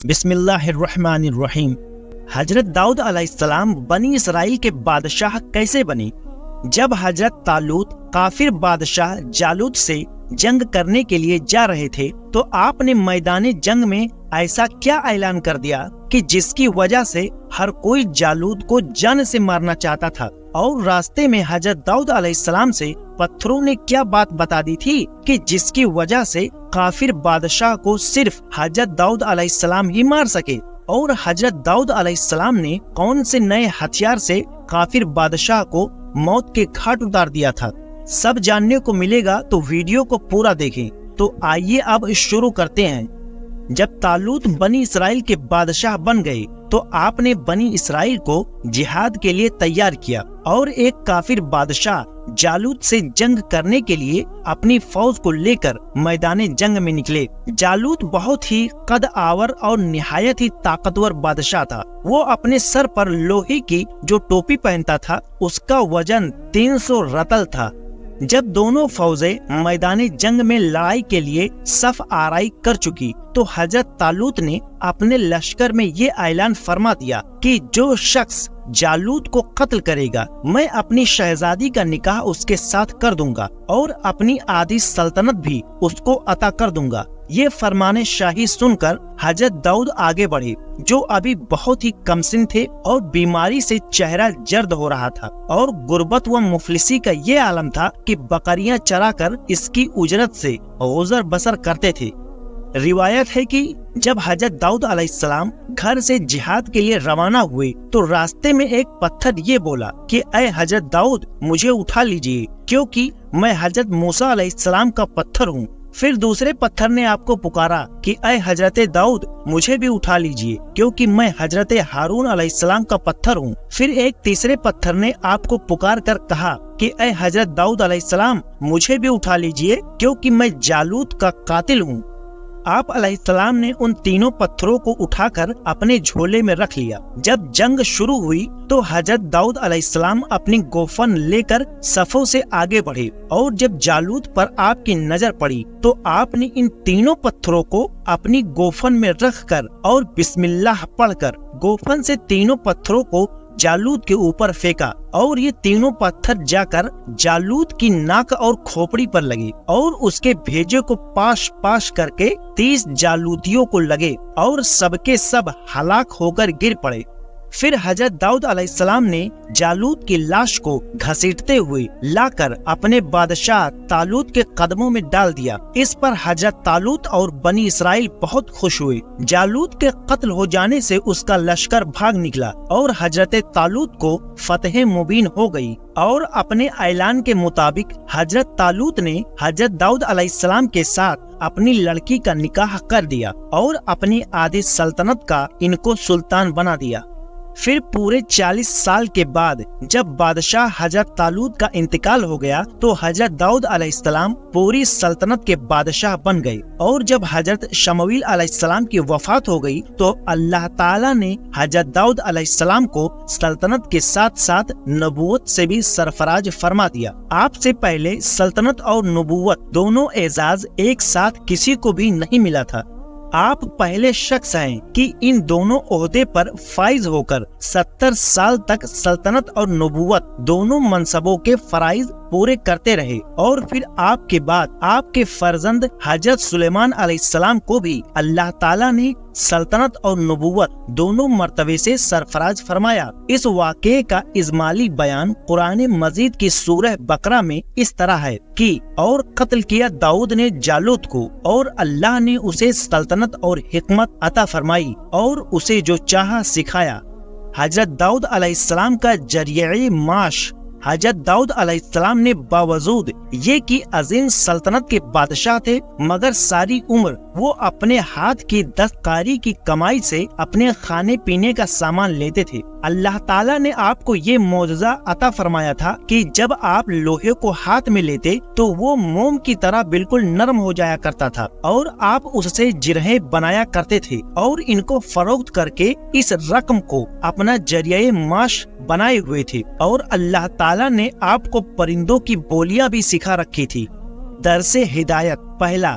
بسم اللہ الرحمن الرحیم۔ حضرت داؤد علیہ السلام بنی اسرائیل کے بادشاہ کیسے بنے؟ جب حضرت طالوت کافر بادشاہ جالوت سے جنگ کرنے کے لیے جا رہے تھے تو آپ نے میدان جنگ میں ایسا کیا اعلان کر دیا کہ جس کی وجہ سے ہر کوئی جالوت کو جان سے مارنا چاہتا تھا، اور راستے میں حضرت داؤد علیہ السلام سے پتھروں نے کیا بات بتا دی تھی کہ جس کی وجہ سے کافر بادشاہ کو صرف حضرت داؤد علیہ السلام ہی مار سکے، اور حضرت داؤد علیہ السلام نے کون سے نئے ہتھیار سے کافر بادشاہ کو موت کے گھاٹ اتار دیا تھا، سب جاننے کو ملے گا، تو ویڈیو کو پورا دیکھیں۔ تو آئیے اب شروع کرتے ہیں۔ جب طالوت بنی اسرائیل کے بادشاہ بن گئے تو آپ نے بنی اسرائیل کو جہاد کے لیے تیار کیا، اور ایک کافر بادشاہ جالوت سے جنگ کرنے کے لیے اپنی فوج کو لے کر میدان جنگ میں نکلے۔ جالوت بہت ہی قد آور اور نہایت ہی طاقتور بادشاہ تھا۔ وہ اپنے سر پر لوہے کی جو ٹوپی پہنتا تھا اس کا وزن 300 رطل تھا۔ جب دونوں فوجیں میدان جنگ میں لڑائی کے لیے صف آرائی کر چکی تو حضرت طالوت نے اپنے لشکر میں یہ اعلان فرما دیا کہ جو شخص جالوت کو قتل کرے گا میں اپنی شہزادی کا نکاح اس کے ساتھ کر دوں گا اور اپنی آدھی سلطنت بھی اس کو عطا کر دوں گا۔ یہ فرمان شاہی سن کر حضرت داؤد آگے بڑھے، جو ابھی بہت ہی کمسن تھے اور بیماری سے چہرہ جرد ہو رہا تھا، اور غربت و مفلسی کا یہ عالم تھا کہ بکریاں چرا کر اس کی اجرت سے گزر بسر کرتے تھے۔ روایت ہے کہ جب حضرت داؤد علیہ السلام گھر سے جہاد کے لیے روانہ ہوئے تو راستے میں ایک پتھر یہ بولا کہ اے حضرت داؤد، مجھے اٹھا لیجئے کیونکہ میں حضرت موسیٰ علیہ السلام کا پتھر ہوں۔ پھر دوسرے پتھر نے آپ کو پکارا کہ اے حضرت داؤد، مجھے بھی اٹھا لیجئے کیونکہ میں حضرت ہارون علیہ السلام کا پتھر ہوں۔ پھر ایک تیسرے پتھر نے آپ کو پکار کر کہا کہ اے حضرت داؤد علیہ السلام، مجھے بھی اٹھا لیجئے کیونکہ میں جالوت کا قاتل ہوں۔ آپ علیہ السلام نے ان تینوں پتھروں کو اٹھا کر اپنے جھولے میں رکھ لیا۔ جب جنگ شروع ہوئی تو حضرت داؤد علیہ السلام اپنی گوفن لے کر صفوں سے آگے بڑھے، اور جب جالوت پر آپ کی نظر پڑی تو آپ نے ان تینوں پتھروں کو اپنی گوفن میں رکھ کر اور بسم اللہ پڑھ کر گوفن سے تینوں پتھروں کو جالوت کے اوپر پھینکا، اور یہ تینوں پتھر جا کر جالوت کی ناک اور کھوپڑی پر لگے، اور اس کے بھیجے کو پاش پاش کر کے 30 جالوتیوں کو لگے، اور سب کے سب ہلاک ہو کر گر پڑے۔ پھر حضرت داؤد علیہ السلام نے جالوت کی لاش کو گھسیٹتے ہوئے لا کر اپنے بادشاہ طالوت کے قدموں میں ڈال دیا۔ اس پر حضرت طالوت اور بنی اسرائیل بہت خوش ہوئے۔ جالوت کے قتل ہو جانے سے اس کا لشکر بھاگ نکلا، اور حضرت طالوت کو فتح مبین ہو گئی، اور اپنے اعلان کے مطابق حضرت طالوت نے حضرت داؤد علیہ السلام کے ساتھ اپنی لڑکی کا نکاح کر دیا اور اپنی آدھی سلطنت کا ان کو سلطان بنا دیا۔ پھر پورے 40 سال کے بعد جب بادشاہ حضرت طالوت کا انتقال ہو گیا تو حضرت داؤد علیہ السلام پوری سلطنت کے بادشاہ بن گئے، اور جب حضرت شمویل علیہ السلام کی وفات ہو گئی تو اللہ تعالیٰ نے حضرت داؤد علیہ السلام کو سلطنت کے ساتھ ساتھ نبوت سے بھی سرفراز فرما دیا۔ آپ سے پہلے سلطنت اور نبوت دونوں اعزاز ایک ساتھ کسی کو بھی نہیں ملا تھا۔ آپ پہلے شخص ہیں کہ ان دونوں عہدے پر فائز ہو کر 70 سال تک سلطنت اور نبوت دونوں منصبوں کے فرائض پورے کرتے رہے، اور پھر آپ کے بعد آپ کے فرزند حضرت سلیمان علیہ السلام کو بھی اللہ تعالیٰ نے سلطنت اور نبوت دونوں مرتبے سے سرفراز فرمایا۔ اس واقعے کا اجمالی بیان قرآن مجید کی سورہ بقرہ میں اس طرح ہے کہ اور قتل کیا داؤد نے جالوت کو، اور اللہ نے اسے سلطنت اور حکمت عطا فرمائی اور اسے جو چاہا سکھایا۔ حضرت داؤد علیہ السلام کا ذریعہ معاش حضرت داؤد علیہ السلام نے باوجود یہ کہ عظیم سلطنت کے بادشاہ تھے، مگر ساری عمر وہ اپنے ہاتھ کی دستکاری کی کمائی سے اپنے کھانے پینے کا سامان لیتے تھے۔ اللہ تعالیٰ نے آپ کو یہ معجزہ عطا فرمایا تھا کہ جب آپ لوہے کو ہاتھ میں لیتے تو وہ موم کی طرح بالکل نرم ہو جایا کرتا تھا، اور آپ اس سے جرہیں بنایا کرتے تھے اور ان کو فروخت کر کے اس رقم کو اپنا ذریعہ معاش بنائے ہوئے تھے، اور اللہ تعالیٰ نے آپ کو پرندوں کی بولیاں بھی سکھا رکھی تھی۔ درس ہدایت: پہلا،